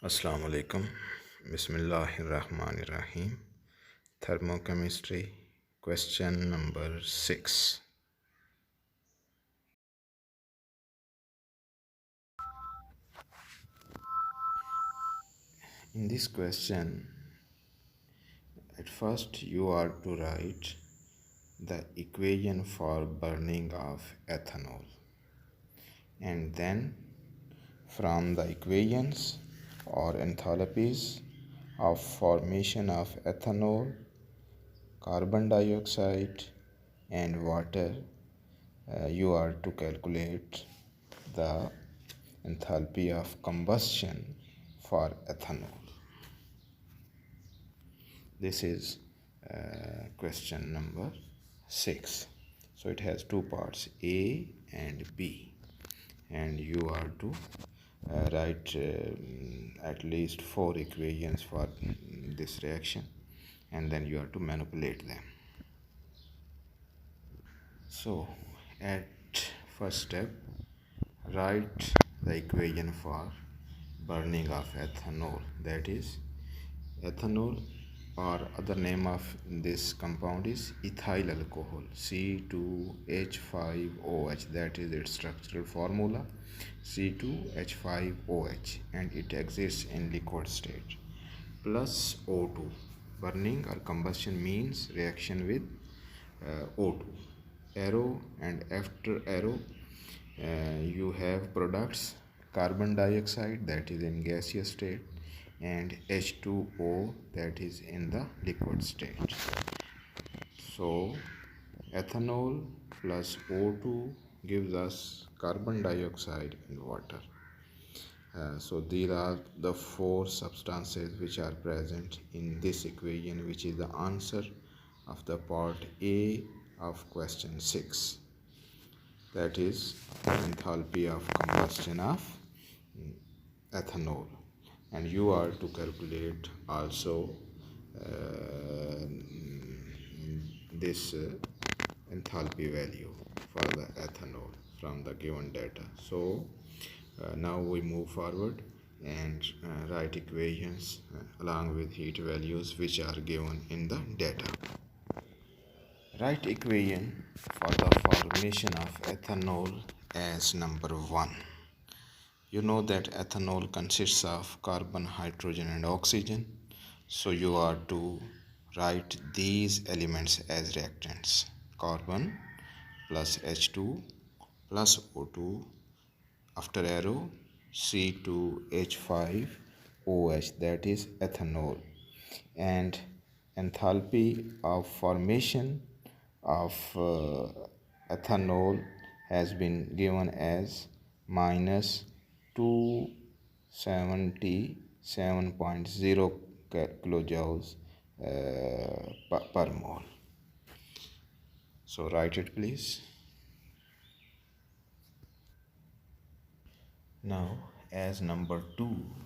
Assalamu alaikum. Bismillahirrahmanirrahim. Thermochemistry, question number 6. In this question, at first you are to write the equation for burning of ethanol, and then from the equations or enthalpies of formation of ethanol, carbon dioxide and water, you are to calculate the enthalpy of combustion for ethanol. This is question number 6. So it has two parts, A and B, and you are to write at least 4 equations for this reaction, and then you are to manipulate them. So at first step, write the equation for burning of ethanol, that is ethanol, or other name of this compound is ethyl alcohol, C2H5OH, that is its structural formula, C2H5OH, and it exists in liquid state, plus O2. Burning or combustion means reaction with O2. Arrow, and after arrow you have products, carbon dioxide, that is in gaseous state, and H2O, that is in the liquid state. So ethanol plus O2 gives us carbon dioxide and water. So these are the 4 substances which are present in this equation, which is the answer of the part A of question 6, that is enthalpy of combustion of ethanol. And you are to calculate also this enthalpy value for the ethanol from the given data. So now we move forward and write equations along with heat values which are given in the data. Write equation for the formation of ethanol as number 1. You know that ethanol consists of carbon, hydrogen and oxygen. So you are to write these elements as reactants. Carbon plus H2 plus O2, after arrow C2H5OH, that is ethanol, and enthalpy of formation of ethanol has been given as minus 277.0 kilojoules per mole. So write it please. Now as number 2,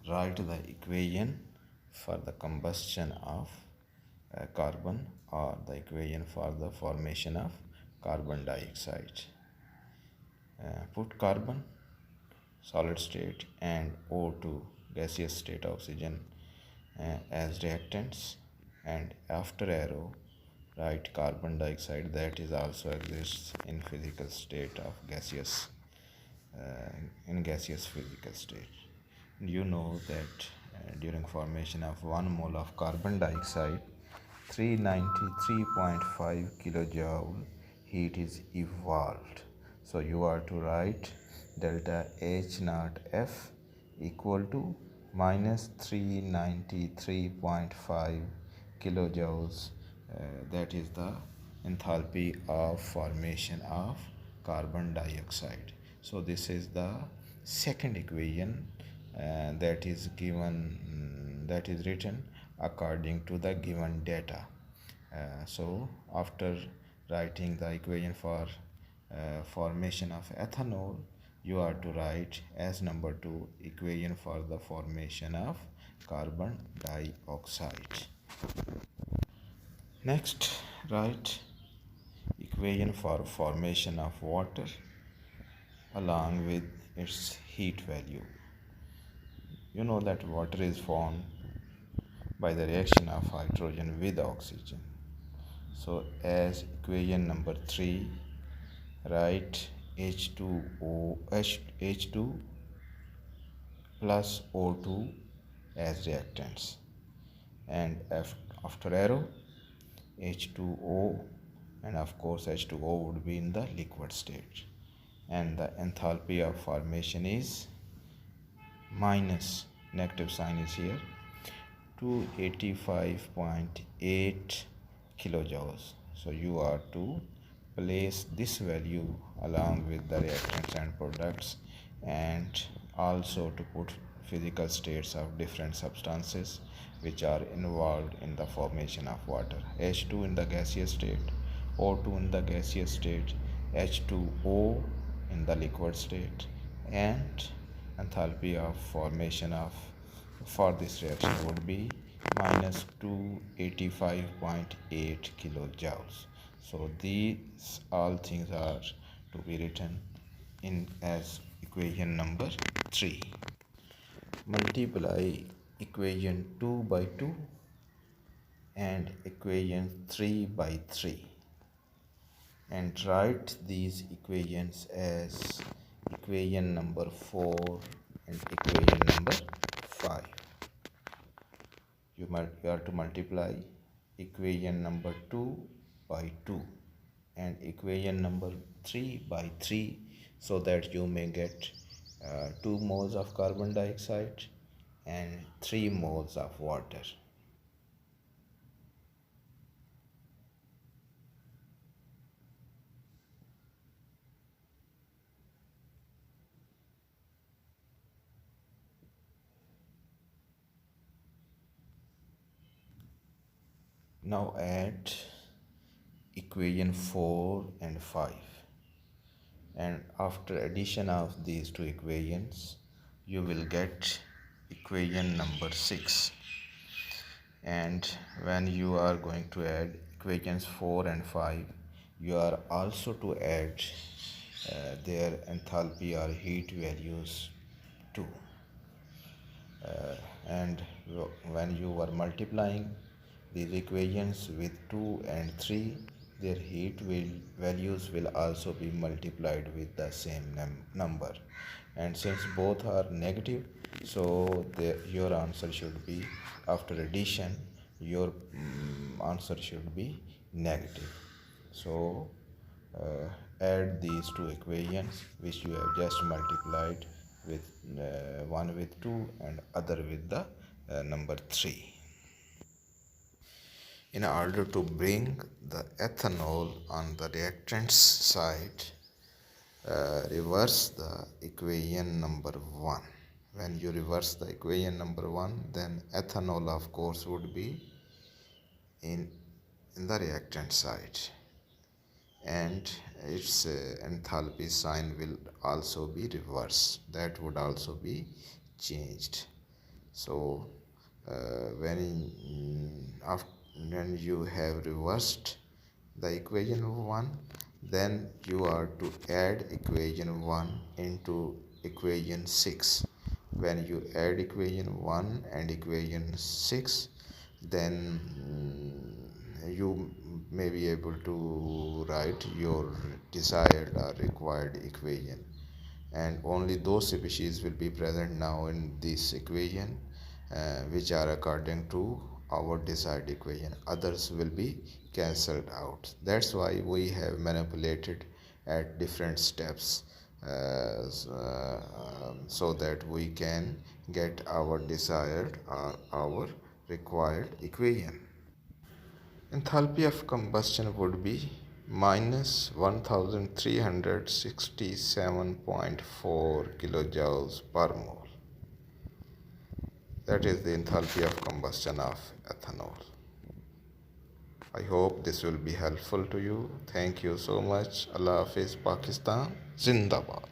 write the equation for the combustion of carbon, or the equation for the formation of carbon dioxide. Put carbon, solid state, and O2, gaseous state oxygen, as reactants, and after arrow write carbon dioxide, that is also exists in physical state of gaseous, in gaseous physical state. You know that during formation of 1 mole of carbon dioxide, 393.5 kilojoule heat is evolved. So you are to write delta H naught F equal to minus 393.5 kilojoules. That is the enthalpy of formation of carbon dioxide. So this is the second equation that is given, that is written according to the given data. So after writing the equation for formation of ethanol, you are to write as number 2 equation for the formation of carbon dioxide. Next, write equation for formation of water along with its heat value. You know that water is formed by the reaction of hydrogen with oxygen. So as equation number 3, write H2O H2 plus O2 as reactants, and after arrow H2O, and of course H2O would be in the liquid state, and the enthalpy of formation is minus, negative sign is here, 285.8 kilojoules. So you are to place this value along with the reactants and products, and also to put physical states of different substances which are involved in the formation of water. H2 in the gaseous state, O2 in the gaseous state, H2O in the liquid state, and enthalpy of formation of for this reaction would be minus 285.8 kilojoules. So these all things are to be written in as equation number 3. Multiply equation 2 by 2 and equation 3 by 3, and write these equations as equation number 4 and equation number 5. You have to multiply equation number 2 by 2 and equation number 3 by 3, so that you may get 2 moles of carbon dioxide and 3 moles of water. Now add equation 4 and 5, and after addition of these two equations you will get equation number 6. And when you are going to add equations 4 and 5, you are also to add their enthalpy or heat values too. And when you are multiplying these equations with 2 and 3, their values will also be multiplied with the same number, and since both are negative, so your answer should be, after addition, your answer should be negative. So add these two equations which you have just multiplied with one with 2 and other with the number 3. In order to bring the ethanol on the reactants side, reverse the equation number 1. When you reverse the equation number 1, then ethanol of course would be in the reactant side, and its enthalpy sign will also be reversed, that would also be changed. So when you have reversed the equation 1, then you are to add equation 1 into equation 6. When you add equation 1 and equation 6, then you may be able to write your desired or required equation, and only those species will be present now in this equation which are according to our desired equation. Others will be cancelled out. That's why we have manipulated at different steps so that we can get our desired or our required equation. Enthalpy of combustion would be minus 1367.4 kilojoules per mole. That is the enthalpy of combustion of ethanol. I hope this will be helpful to you. Thank you so much. Allah Hafiz, Pakistan. Zindabad.